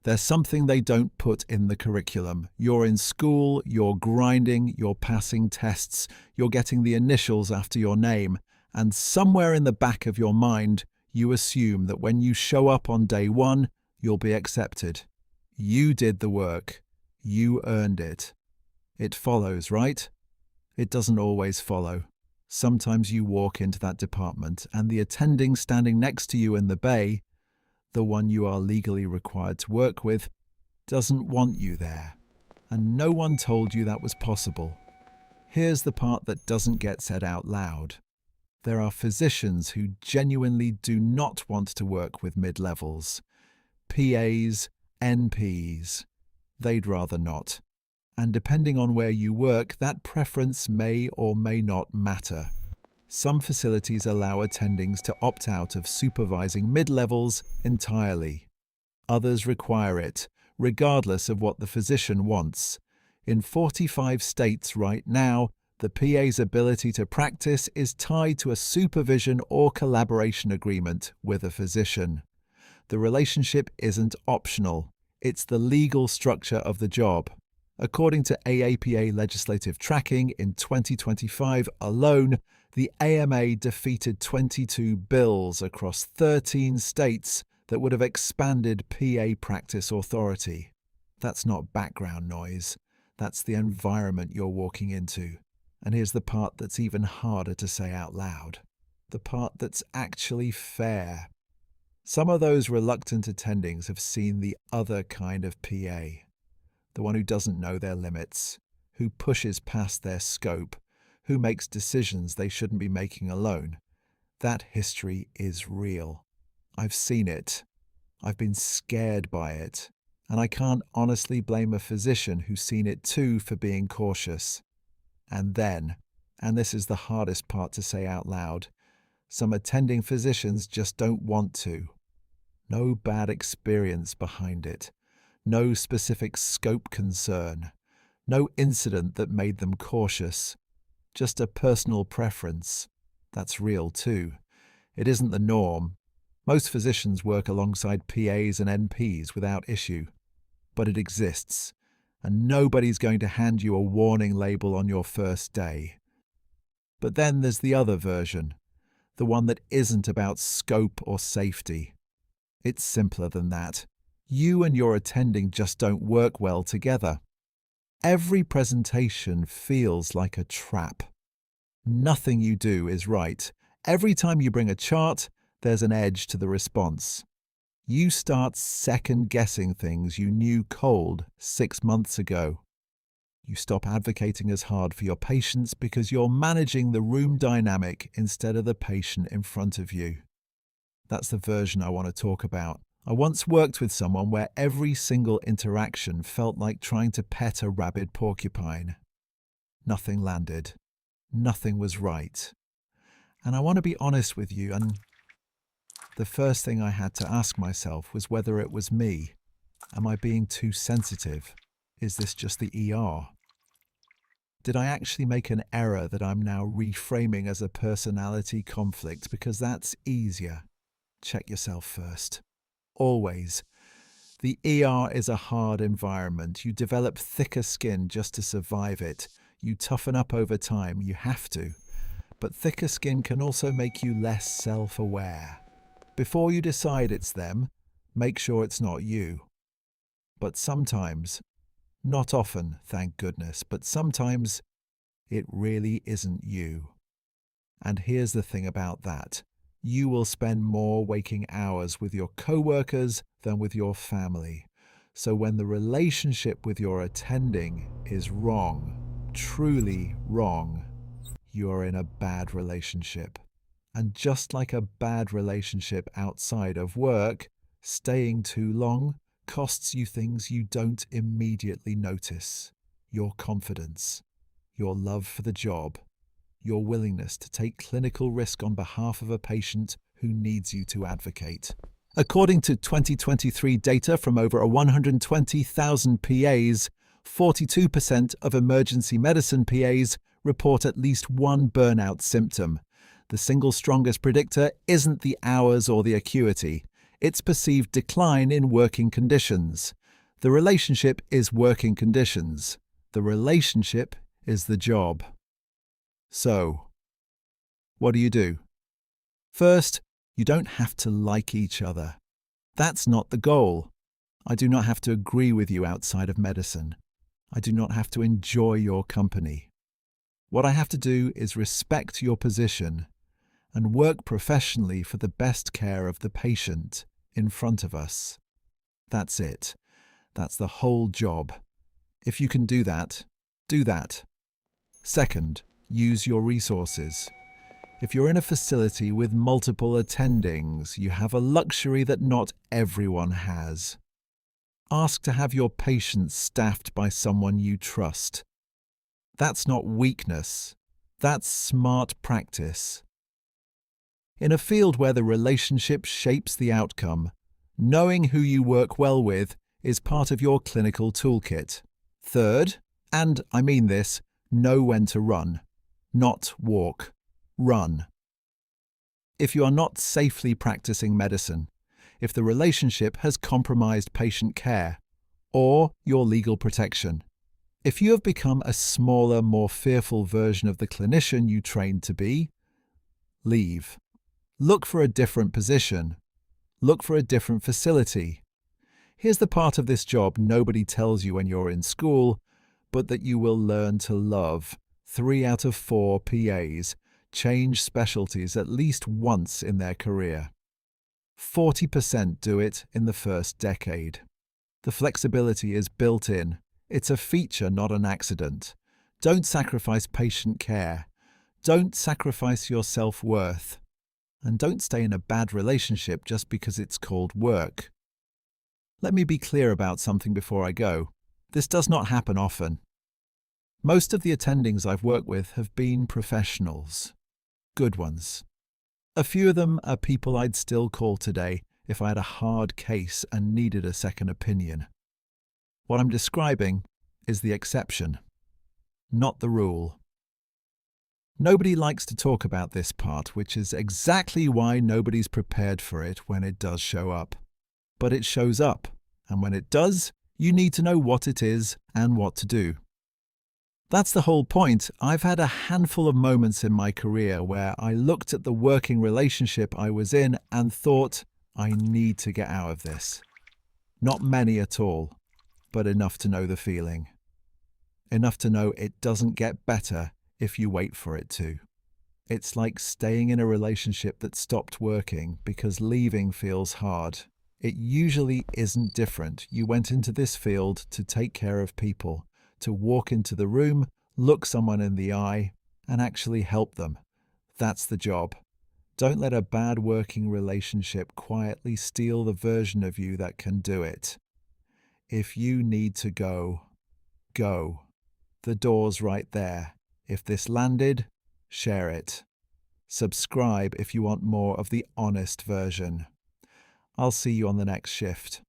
There's something they don't put in the curriculum. You're in school, you're grinding, you're passing tests, you're getting the initials after your name, and somewhere in the back of your mind, you assume that when you show up on day one, you'll be accepted. You did the work. You earned it. It follows, right? It doesn't always follow. Sometimes you walk into that department and the attending standing next to you in the bay, the one you are legally required to work with, doesn't want you there. And no one told you that was possible. Here's the part that doesn't get said out loud. There are physicians who genuinely do not want to work with mid-levels. PAs, NPs. They'd rather not. And depending on where you work, that preference may or may not matter. Some facilities allow attendings to opt out of supervising mid-levels entirely. Others require it, regardless of what the physician wants. In 45 states right now, the PA's ability to practice is tied to a supervision or collaboration agreement with a physician. The relationship isn't optional. It's the legal structure of the job. According to AAPA legislative tracking, in 2025 alone, the AMA defeated 22 bills across 13 states that would have expanded PA practice authority. That's not background noise. That's the environment you're walking into. And here's the part that's even harder to say out loud. The part that's actually fair. Some of those reluctant attendings have seen the other kind of PA. The one who doesn't know their limits, who pushes past their scope, who makes decisions they shouldn't be making alone. That history is real. I've seen it. I've been scared by it. And I can't honestly blame a physician who's seen it too for being cautious. And then, and this is the hardest part to say out loud, some attending physicians just don't want to. No bad experience behind it. No specific scope concern. No incident that made them cautious. Just a personal preference. That's real too. It isn't the norm. Most physicians work alongside PAs and NPs without issue. But it exists. And nobody's going to hand you a warning label on your first day. But then there's the other version, the one that isn't about scope or safety. It's simpler than that. You and your attending just don't work well together. Every presentation feels like a trap. Nothing you do is right. Every time you bring a chart, there's an edge to the response. You start second-guessing things you knew cold 6 months ago. You stop advocating as hard for your patients because you're managing the room dynamic instead of the patient in front of you. That's the version I want to talk about. I once worked with someone where every single interaction felt like trying to pet a rabid porcupine. Nothing landed. Nothing was right. And I want to be honest with you, and the first thing I had to ask myself was whether it was me. Am I being too sensitive? Is this just the ER? Did I actually make an error that I'm now reframing as a personality conflict? Because that's easier. Check yourself first. Always. The ER is a hard environment. You develop thicker skin just to survive it. You toughen up over time. You have to. But thicker skin can also make you less self-aware. Before you decide it's them, make sure it's not you. But sometimes, not often, thank goodness, but sometimes it really isn't you. And here's the thing about that. You will spend more waking hours with your coworkers than with your family. So when the relationship with your attending is wrong, truly wrong, you're in a bad relationship. And just like a bad relationship outside of work, staying too long costs you things you don't immediately notice. Your confidence, your love for the job, your willingness to take clinical risk on behalf of a patient who needs you to advocate. According to 2023 data from over 120,000 PAs, 42% of emergency medicine PAs report at least one burnout symptom. The single strongest predictor isn't the hours or the acuity. It's perceived decline in working conditions. The relationship is working conditions. The relationship is the job. So, what do? First, you don't have to like each other. That's not the goal. I do not have to agree with you outside of medicine. I do not have to enjoy your company. What I have to do is respect your position and work professionally for the best care of the patient in front of us. That's it. That's the whole job. If you can do that, do that. Second, use your resources. If you're in a facility with multiple attendings, you have a luxury that not everyone has. Ask to have your patients staffed by someone you trust. That's not weakness. That's smart practice. In a field where the relationship shapes the outcome, knowing who you work well with is part of your clinical toolkit. Third, and I mean this, know when to run, not walk. Run. If you are not safely practicing medicine, if the relationship has compromised patient care or your legal protection, if you have become a smaller, more fearful version of the clinician you trained to be, leave. Look for a different position. Look for a different facility. Here's the part of this job nobody tells you when you're in school, but that you will learn to love. 3 out of 4 PAs change specialties at least once in their career. 40% do it in the first decade. The flexibility is built in. It's a feature, not an accident. Don't sacrifice patient care. Don't sacrifice your self-worth. And don't stay in a bad relationship just because it's called work. Let me be clear about something before I go. This does not happen often. Most of the attendings I've worked with have been professionals. Good ones. A few of them are people I'd still call today if I had a hard case and needed a second opinion. What I'm describing is the exception, not the rule. Nobody likes to talk about this part, which is exactly why nobody's prepared for it when it does show up. But it shows up, and when it does, you need to know what it is and what to do. That's the whole point. I've had a handful of moments in my career where I looked at the working relationship I was in and thought, I need to get out of this. Not many at all, but enough to know the feeling. Enough to know it doesn't get better if you wait for it to. It's like staying in a relationship that stopped working because leaving feels hard. It usually isn't different. You went into this field to take care of people, to walk into the room, look someone in the eye, and actually help them. That's the job. Don't let a bad working relationship quietly steal the version of you that can do it. If you need to go, go. The door's right there. If this landed, share it. Subscribe if you want more of the honest version. I'll see you on the next shift.